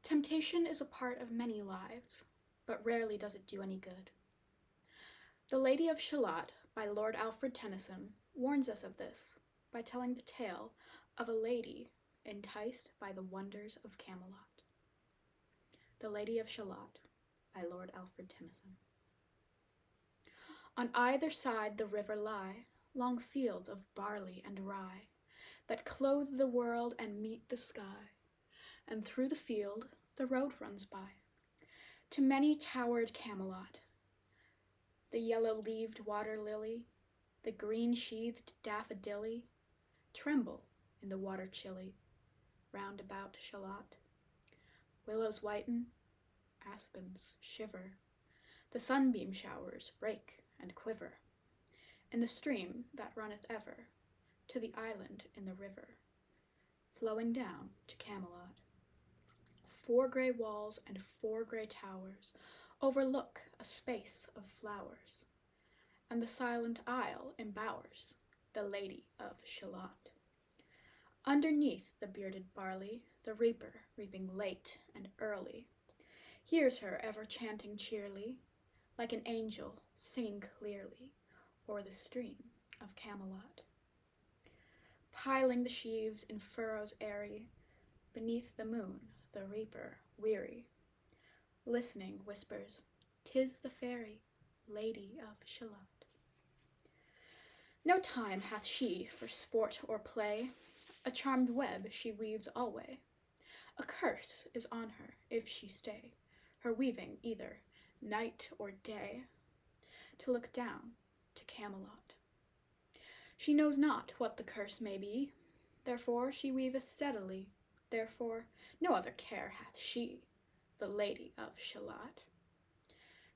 Temptation is a part of many lives, but rarely does it do any good. The Lady of Shallot by Lord Alfred Tennyson warns us of this by telling the tale of a lady enticed by the wonders of Camelot. The Lady of Shallot by Lord Alfred Tennyson. On either side the river lie long fields of barley and rye that clothe the world and meet the sky, and through the field the road runs by to many-towered Camelot. The yellow-leaved water-lily, the green-sheathed daffodilly, tremble in the water chilly round about Shallot. Willows whiten, aspens shiver, the sunbeam showers break and quiver in the stream that runneth ever to the island in the river, flowing down to Camelot. 4 grey walls and 4 grey towers overlook a space of flowers, and the silent isle embowers the Lady of Shallot. Underneath the bearded barley, the reaper, reaping late and early, hears her ever chanting cheerly, like an angel singing clearly o'er the stream of Camelot. Piling the sheaves in furrows airy, beneath the moon the reaper, weary, listening whispers, "'Tis the fairy Lady of Shallot." No time hath she for sport or play, a charmed web she weaves alway. A curse is on her if she stay her weaving either night or day, to look down to Camelot. She knows not what the curse may be, therefore she weaveth steadily, therefore no other care hath she, the Lady of Shallot.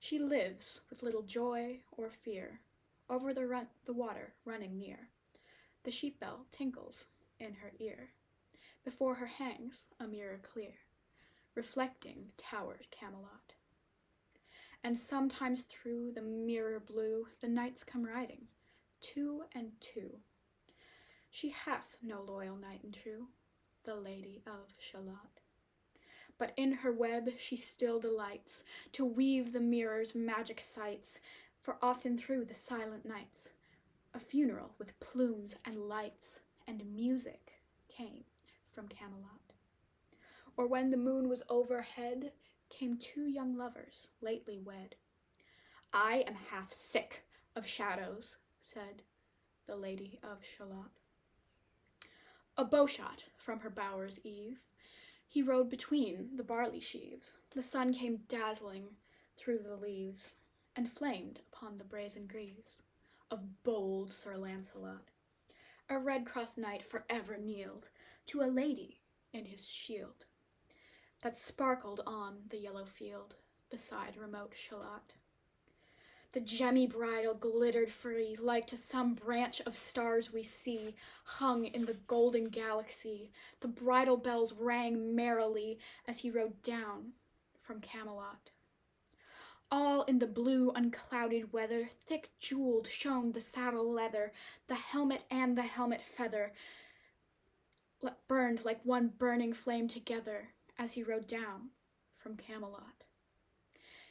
She lives with little joy or fear over the water running near. The sheep bell tinkles in her ear. Before her hangs a mirror clear, reflecting towered Camelot. And sometimes through the mirror blue the knights come riding, 2 and 2. She hath no loyal knight and true, the Lady of Shallot. But in her web she still delights to weave the mirror's magic sights, for often through the silent nights a funeral with plumes and lights and music came from Camelot. Or when the moon was overhead, came 2 young lovers lately wed. "I am half sick of shadows," said the Lady of Shallot. A bowshot from her bower's eave, he rode between the barley sheaves. The sun came dazzling through the leaves, and flamed upon the brazen greaves of bold Sir Lancelot. A red-crossed knight forever kneeled to a lady in his shield, that sparkled on the yellow field beside remote Shallot. The gemmy bridle glittered free, like to some branch of stars we see hung in the golden galaxy. The bridle bells rang merrily as he rode down from Camelot. All in the blue unclouded weather, thick jeweled shone the saddle leather, the helmet and the helmet feather burned like one burning flame together as he rode down from Camelot.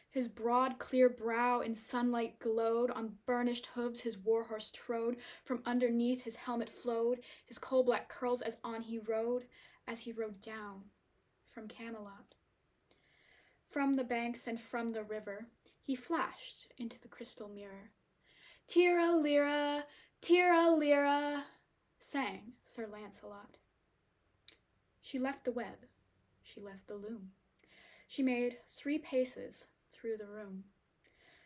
His broad clear brow in sunlight glowed, on burnished hooves his war-horse trode, from underneath his helmet flowed his coal-black curls as on he rode down from Camelot. From the banks and from the river he flashed into the crystal mirror. "Tira-lira, tira-lira," sang Sir Lancelot. She left the web, she left the loom. She made 3 paces through the room.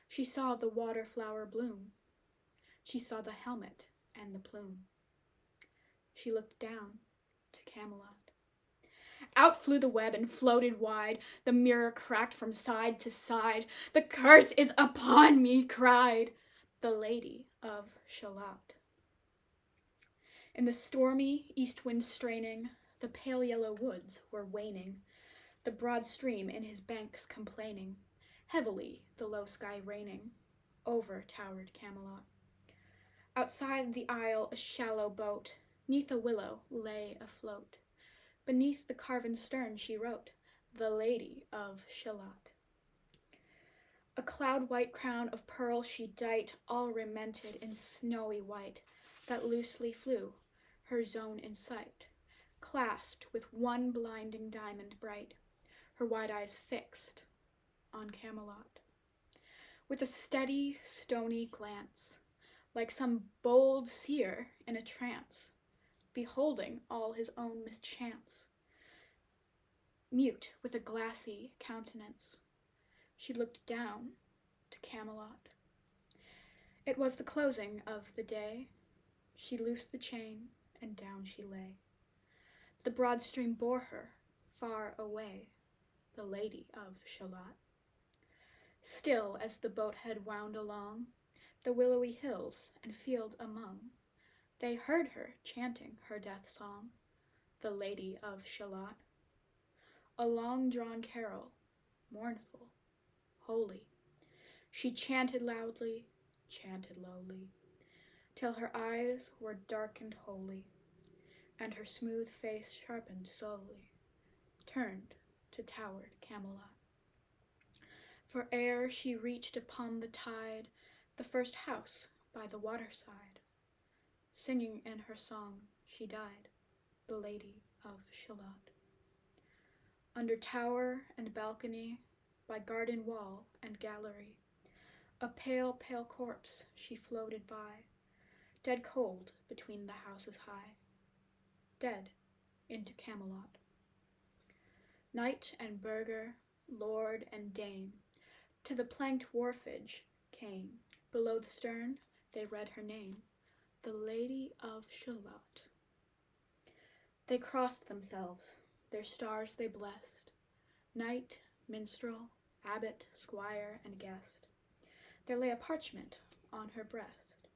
She saw the water flower bloom. She saw the helmet and the plume. She looked down to Camelot. Out flew the web and floated wide. The mirror cracked from side to side. "The curse is upon me," cried the Lady of Shallot. In the stormy east wind straining, the pale yellow woods were waning, the broad stream in his banks complaining, heavily the low sky raining over towered Camelot. Outside the isle a shallow boat 'neath a willow lay afloat. Beneath the carven stern she wrote, the Lady of Shallot. A cloud-white crown of pearl she dight, all remented in snowy white, that loosely flew, her zone in sight, clasped with one blinding diamond bright, her wide eyes fixed on Camelot. With a steady, stony glance, like some bold seer in a trance, beholding all his own mischance, mute with a glassy countenance, she looked down to Camelot. It was the closing of the day. She loosed the chain, and down she lay. The broad stream bore her far away, the Lady of Shallot. Still as the boat head wound along the willowy hills and field among, they heard her chanting her death song, the Lady of Shallot. A long-drawn carol, mournful, holy, she chanted loudly, chanted lowly, till her eyes were darkened wholly, and her smooth face sharpened slowly, turned to towered Camelot. For ere she reached upon the tide the first house by the waterside, singing in her song she died, the Lady of Shallot. Under tower and balcony, by garden wall and gallery, a pale, pale corpse she floated by, dead cold between the houses high, dead into Camelot. Knight and burgher, lord and dame, to the planked wharfage came. Below the stern they read her name, the Lady of Shallot. They crossed themselves, their stars they blessed, knight, minstrel, abbot, squire, and guest. There lay a parchment on her breast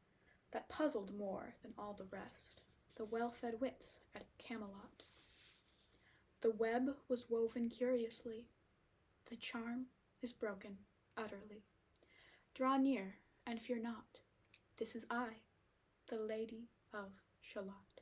that puzzled more than all the rest the well-fed wits at Camelot. The web was woven curiously, the charm is broken utterly. Draw near and fear not, this is I, the Lady of Shallot.